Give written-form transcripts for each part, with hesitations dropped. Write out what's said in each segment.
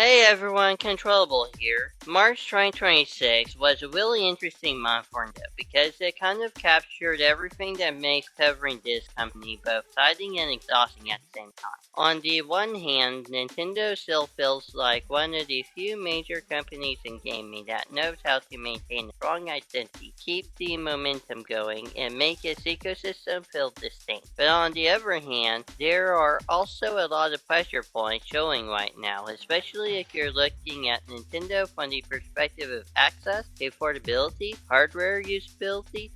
Hey everyone, CtrlAble here. March 2026 was a really interesting month for Nintendo because it kind of captured everything that makes covering this company both exciting and exhausting at the same time. On the one hand, Nintendo still feels like one of the few major companies in gaming that knows how to maintain a strong identity, keep the momentum going, and make its ecosystem feel distinct. But on the other hand, there are also a lot of pressure points showing right now, especially if you're looking at Nintendo from the perspective of access, affordability, hardware usability,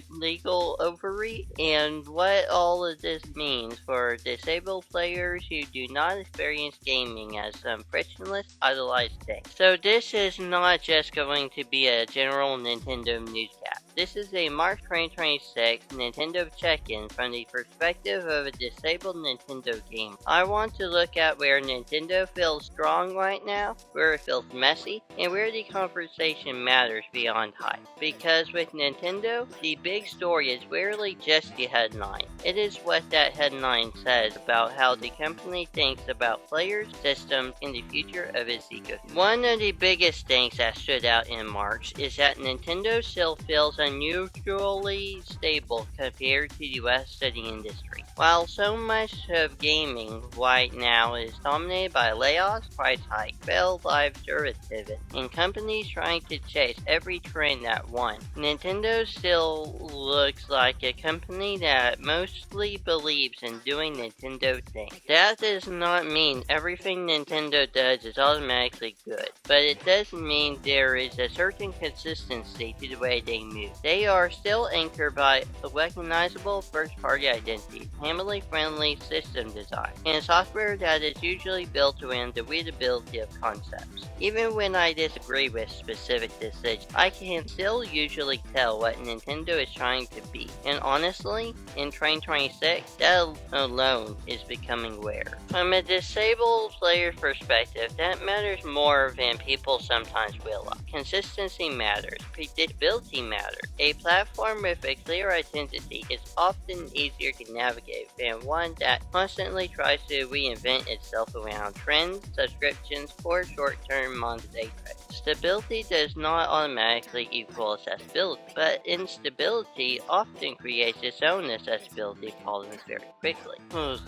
legal overreach, and what all of this means for disabled players who do not experience gaming as some frictionless, idolized thing. So this is not just going to be a general Nintendo newscast. This is a March 2026 Nintendo check-in from the perspective of a disabled Nintendo gamer. I want to look at where Nintendo feels strong right now, where it feels messy, and where the conversation matters beyond hype. Because with Nintendo, the big story is rarely just the headline. It is what that headline says about how the company thinks about players, systems, and the future of its ecosystem. One of the biggest things that stood out in March is that Nintendo still feels unusually stable compared to the US study industry. While so much of gaming right now is dominated by layoffs, price hikes, failed live services, and companies trying to chase every trend at once, Nintendo still looks like a company that mostly believes in doing Nintendo things. That does not mean everything Nintendo does is automatically good, but it does mean there is a certain consistency to the way they move. They are still anchored by a recognizable first-party identity, family-friendly system design, and software that is usually built around the readability of concepts. Even when I disagree with specific decisions, I can still usually tell what Nintendo is trying to be. And honestly, in 2026, that alone is becoming rare. From a disabled player's perspective, that matters more than people sometimes realize. Consistency matters, predictability matters. A platform with a clear identity is often easier to navigate than one that constantly tries to reinvent itself around trends, subscriptions, or short-term monetary credits. Stability does not automatically equal accessibility, but instability often creates its own accessibility problems very quickly.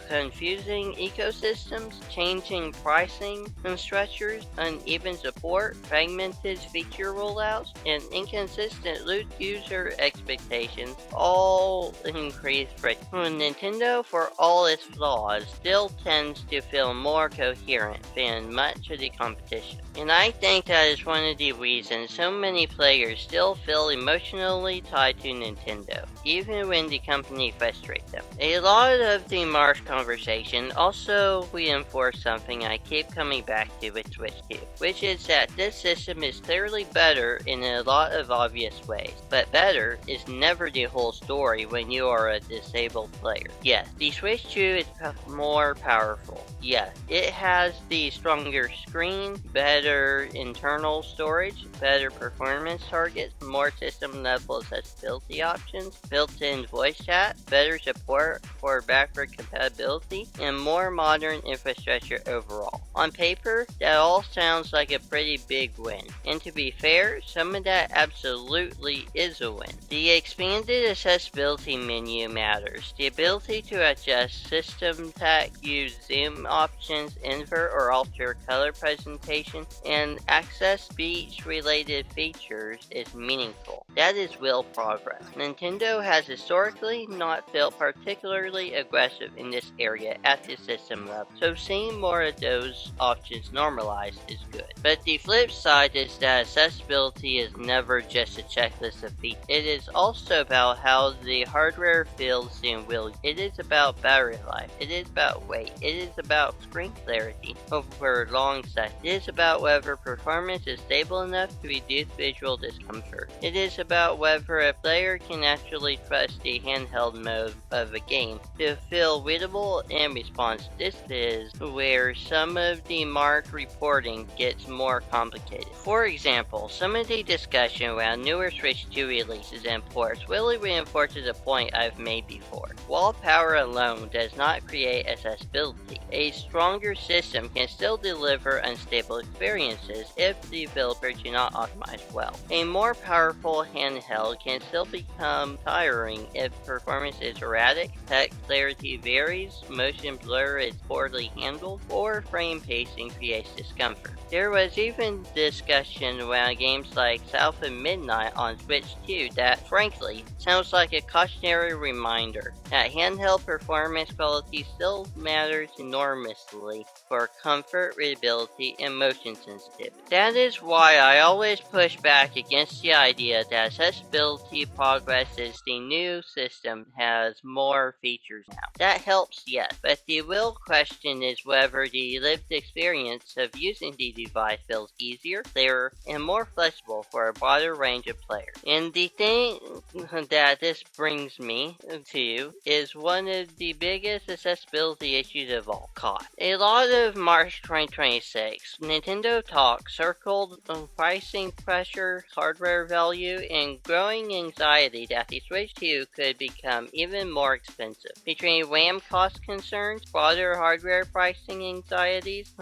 Confusing ecosystems, changing pricing and structures, uneven support, fragmented feature rollouts, and inconsistent user expectations all increase friction. Nintendo, for all its flaws, still tends to feel more coherent than much of the competition. And I think that is one of the reasons so many players still feel emotionally tied to Nintendo, even when the company frustrates them. A lot of the March conversation also reinforced something I keep coming back to with Switch 2, which is that this system is clearly better in a lot of obvious ways, but better is never the whole story when you are a disabled player. Yes, the Switch 2 is more powerful. Yes, it has the stronger screen, better internal storage, better performance targets, more system-level accessibility options, built-in voice chat, better support for backward compatibility, and more modern infrastructure overall. On paper, that all sounds like a pretty big win. And to be fair, some of that absolutely is a win. The expanded accessibility menu matters. The ability to adjust system tech, use zoom options, invert or alter color presentation, and access speech-related features is meaningful. That is real progress. Nintendo has historically not felt particularly aggressive in this area at the system level, so seeing more of those options normalized is good. But the flip side is that accessibility is never just a checklist of features. It is also about how the hardware feels and will. It is about battery life. It is about weight. It is about screen clarity over long sessions. It is about whether performance is stable enough to reduce visual discomfort. It is about whether a player can actually fully trust the handheld mode of a game to feel readable and responsive. This is where some of the marked reporting gets more complicated. For example, some of the discussion around newer Switch 2 releases and ports really reinforces a point I've made before. Wall power alone does not create accessibility. A stronger system can still deliver unstable experiences if the developer do not optimize well. A more powerful handheld can still become tiring if performance is erratic, text clarity varies, motion blur is poorly handled, or frame pacing creates discomfort. There was even discussion around games like South of Midnight on Switch 2 that, frankly, sounds like a cautionary reminder that handheld performance quality still matters enormously for comfort, readability, and motion sensitivity. That is why I always push back against the idea that accessibility progresses the new system has more features now. That helps, yes, but the real question is whether the lived experience of using the device feels easier, clearer, and more flexible for a broader range of players. And the thing that this brings me to is one of the biggest accessibility issues of all: cost. A lot of March 2026 Nintendo talk circled on pricing pressure, hardware value, and growing anxiety that the Switch 2 could become even more expensive. Between RAM cost concerns, broader hardware pricing anxieties,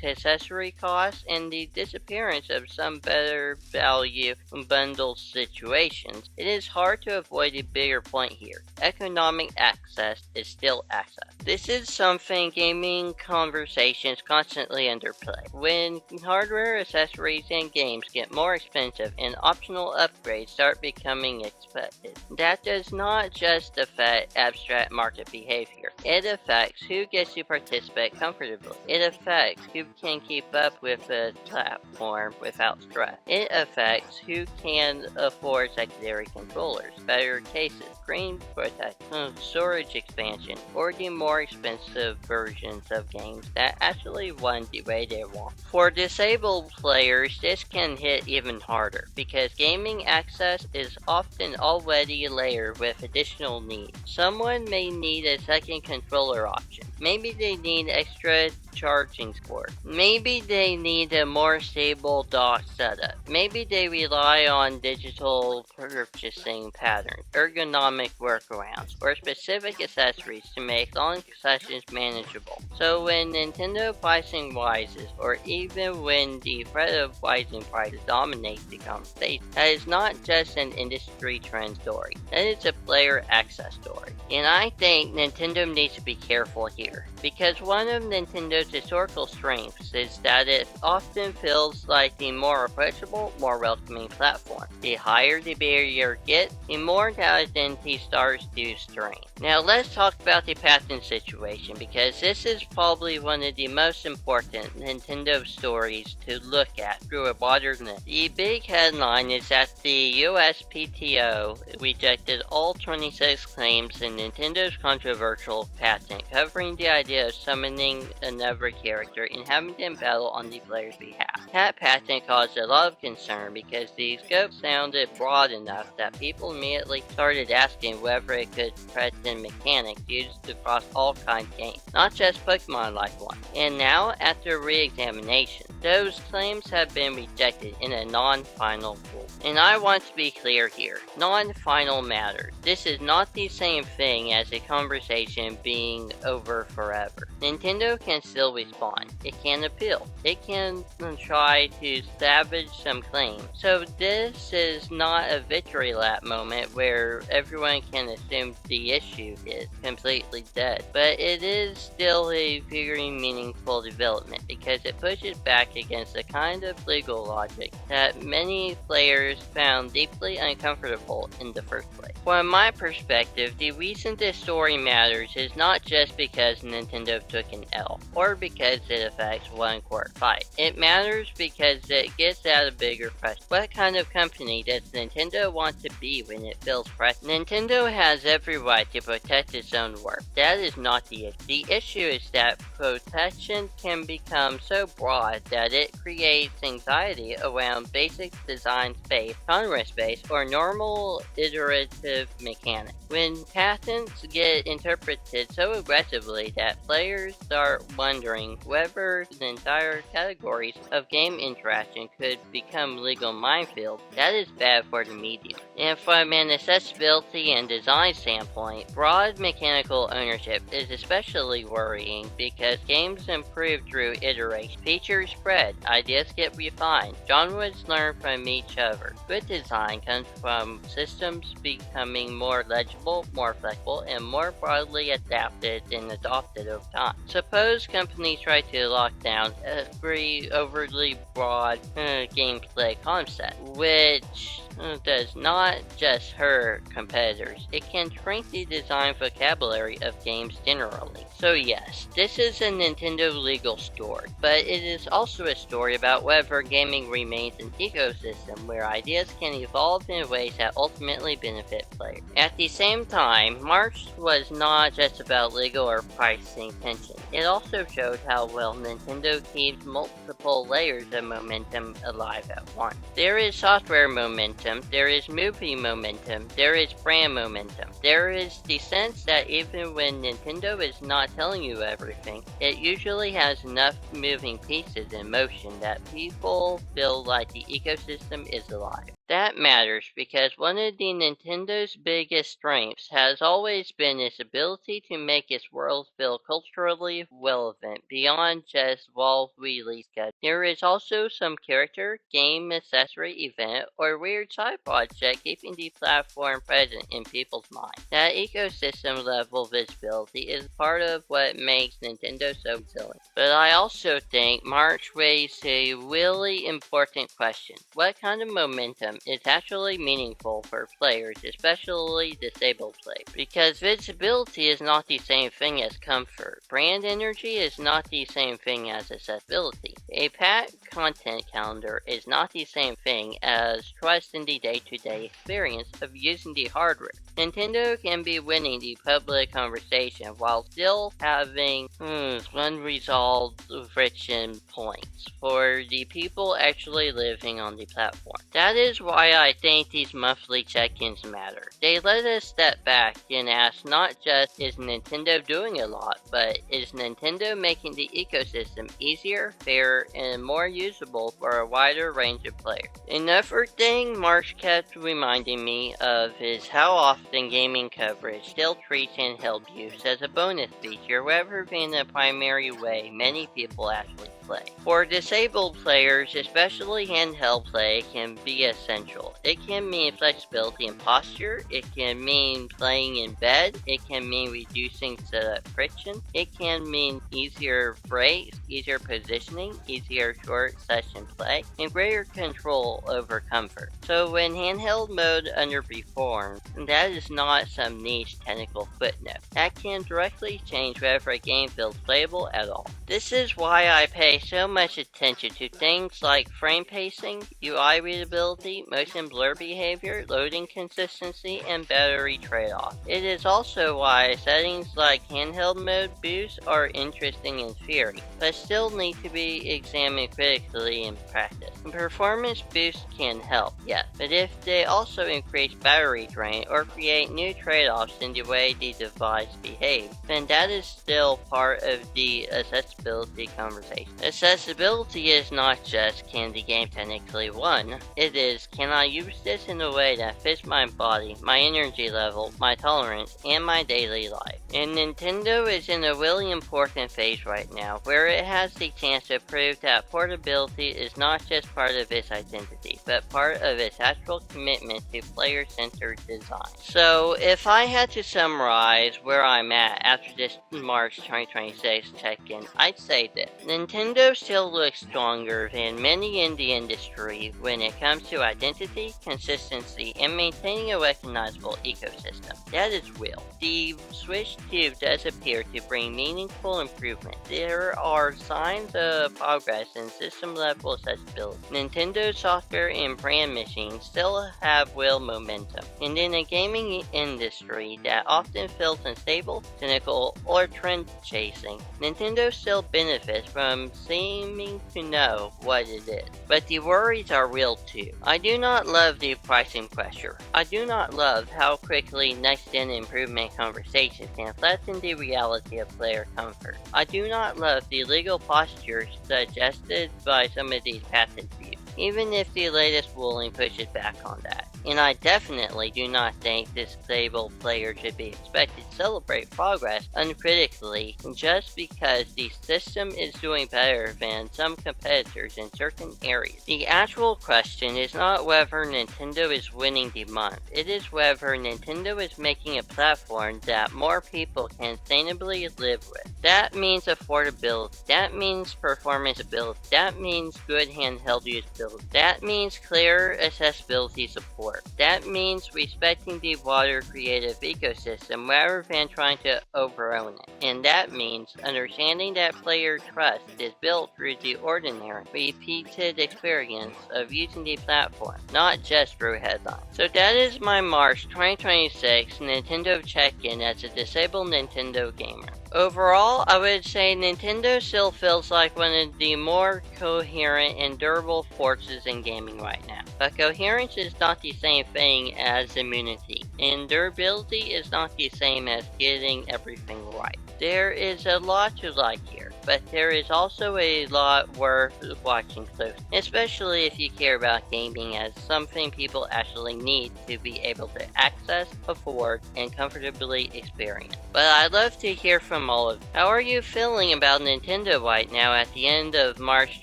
accessory costs, and the disappearance of some better value bundle situations, it is hard to avoid a bigger point here. Economic access is still access. This is something gaming conversations constantly underplay. When hardware, accessories, and games get more expensive and optional upgrades start becoming expected, that does not just affect abstract market behavior. It affects who gets to participate comfortably. It affects who can keep up with the platform without stress. It affects who can afford secondary controllers, better cases, screen protection, storage expansion, or the more expensive versions of games that actually run the way they want. For disabled players, this can hit even harder, because gaming access is often already layered with additional needs. Someone may need a second controller option. Maybe they need extra charging support. Maybe they need a more stable dock setup. Maybe they rely on digital purchasing patterns, ergonomic workarounds, or specific accessories to make long sessions manageable. So when Nintendo pricing rises, or even when the threat of rising prices dominates the conversation, that is not just an industry trend story. That is a player access story. And I think Nintendo needs to be careful here, because one of Nintendo's historical strengths is that it often feels like the more approachable, more welcoming platform. The higher the barrier gets, the more the identity starts to strain. Now let's talk about the patent situation, because this is probably one of the most important Nintendo stories to look at through a broader lens. The big headline is that the USPTO rejected all 26 claims in Nintendo's controversial patent covering the idea of summoning another character and having them battle on the player's behalf. That patent caused a lot of concern because the scope sounded broad enough that people immediately started asking whether it could threaten mechanics used across all kinds of games, not just Pokemon-like ones. And now, after re-examination, those claims have been rejected in a non-final rule. And I want to be clear here, non-final matters. This is not the same thing as a conversation being over forever. Nintendo can still respond. It can appeal. It can try to salvage some claims. So this is not a victory lap moment where everyone can assume the issue is completely dead. But it is still a very meaningful development because it pushes back against the kind of legal logic that many players found deeply uncomfortable in the first place. From my perspective, the reason this story matters is not just because Nintendo took an L, or because it affects one court fight. It matters because it gets at a bigger question. What kind of company does Nintendo want to be when it feels pressed? Nintendo has every right to protect its own work. That is not the issue. The issue is that protection can become so broad that it creates anxiety around basic design space, genre space, or normal iterative mechanics. When patents get interpreted so aggressively that players start wondering whether the entire categories of game interaction could become legal minefields, that is bad for the medium. And from an accessibility and design standpoint, broad mechanical ownership is especially worrying because games improve through iteration. Features spread, ideas get refined, genres learn from each other. Good design comes from systems becoming more legible, more flexible, and more broadly adapted and adopted over time. Suppose companies try to lock down every overly broad gameplay concept, which does not just hurt competitors, it can shrink the design vocabulary of games generally. So yes, this is a Nintendo legal story, but it is also a story about whether gaming remains an ecosystem where ideas can evolve in ways that ultimately benefit players. At the same time, March was not just about legal or pricing tension. It also showed how well Nintendo keeps multiple layers of momentum alive at once. There is software momentum, there is movie momentum, there is brand momentum. There is the sense that even when Nintendo is not telling you everything, it usually has enough moving pieces in motion that people feel like the ecosystem is alive. That matters because one of the Nintendo's biggest strengths has always been its ability to make its world feel culturally relevant beyond just wall release schedule. There is also some character, game, accessory, event, or weird side project keeping the platform present in people's minds. That ecosystem level visibility is part of what makes Nintendo so resilient. But I also think March raised a really important question. What kind of momentum is actually meaningful for players, especially disabled players? Because visibility is not the same thing as comfort. Brand energy is not the same thing as accessibility. A packed content calendar is not the same thing as trust in the day-to-day experience of using the hardware. Nintendo can be winning the public conversation while still having unresolved friction points for the people actually living on the platform. That is why I think these monthly check-ins matter. They let us step back and ask not just is Nintendo doing a lot, but is Nintendo making the ecosystem easier, fairer, and more usable for a wider range of players. Another thing March kept reminding me of is how often gaming coverage still treats handheld use as a bonus feature rather than the primary way many people actually play. For disabled players, especially handheld play can be essential. It can mean flexibility in posture, it can mean playing in bed, it can mean reducing setup friction, it can mean easier breaks, easier positioning, easier short session play, and greater control over comfort. So when handheld mode underperforms, that is not some niche technical footnote. That can directly change whether a game feels playable at all. This is why I pay so much attention to things like frame pacing, UI readability, motion blur behavior, loading consistency, and battery trade-off. It is also why settings like handheld mode boost are interesting in theory, but still need to be examined critically in practice. Performance boosts can help, yes, but if they also increase battery drain or create new trade-offs in the way the device behaves, then that is still part of the accessibility conversation. Accessibility is not just can the game technically run, it is can I use this in a way that fits my body, my energy level, my tolerance, and my daily life. And Nintendo is in a really important phase right now where it has the chance to prove that portability is not just part of its identity, but part of its actual commitment to player-centered design. So if I had to summarize where I'm at after this March 2026 check-in, I'd say this. Nintendo still looks stronger than many in the industry when it comes to identity, consistency, and maintaining a recognizable ecosystem. that is real. The Switch 2 does appear to bring meaningful improvement. There are signs of progress in system-level accessibility. Nintendo software and brand machines still have real momentum. And in a gaming industry that often feels unstable, cynical, or trend-chasing, Nintendo still benefits from seeming to know what it is. But the worries are real too. I do not love the pricing pressure. I do not love how quickly next-gen improvement conversations can flatten the reality of player comfort. I do not love the legal postures suggested by some of these patent views, even if the latest ruling pushes back on that. And I definitely do not think disabled players should be expected to celebrate progress uncritically just because the system is doing better than some competitors in certain areas. The actual question is not whether Nintendo is winning the month, it is whether Nintendo is making a platform that more people can sustainably live with. That means affordability, that means performance-ability, that means good handheld usability, that means clear accessibility support. That means respecting the broader creative ecosystem rather than trying to overown it. And that means understanding that player trust is built through the ordinary, repeated experience of using the platform, not just through headlines. So that is my March 2026 Nintendo check-in as a disabled Nintendo gamer. Overall, I would say Nintendo still feels like one of the more coherent and durable forces in gaming right now. But coherence is not the same thing as immunity, and durability is not the same as getting everything right. There is a lot to like here, but there is also a lot worth watching closely, especially if you care about gaming as something people actually need to be able to access, afford, and comfortably experience. But I'd love to hear from all of you. How are you feeling about Nintendo right now at the end of March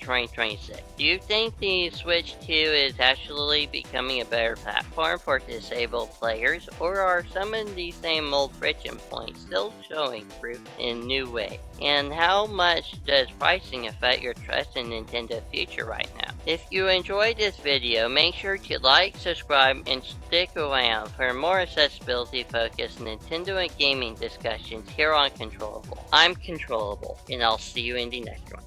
2026? Do you think the Switch 2 is actually becoming a better platform for disabled players, or are some of the same old friction points still showing through in new ways? And how much does pricing affect your trust in Nintendo's future right now? If you enjoyed this video, make sure to like, subscribe, and stick around for more accessibility-focused Nintendo and gaming discussions here on CtrlAble. I'm CtrlAble, and I'll see you in the next one.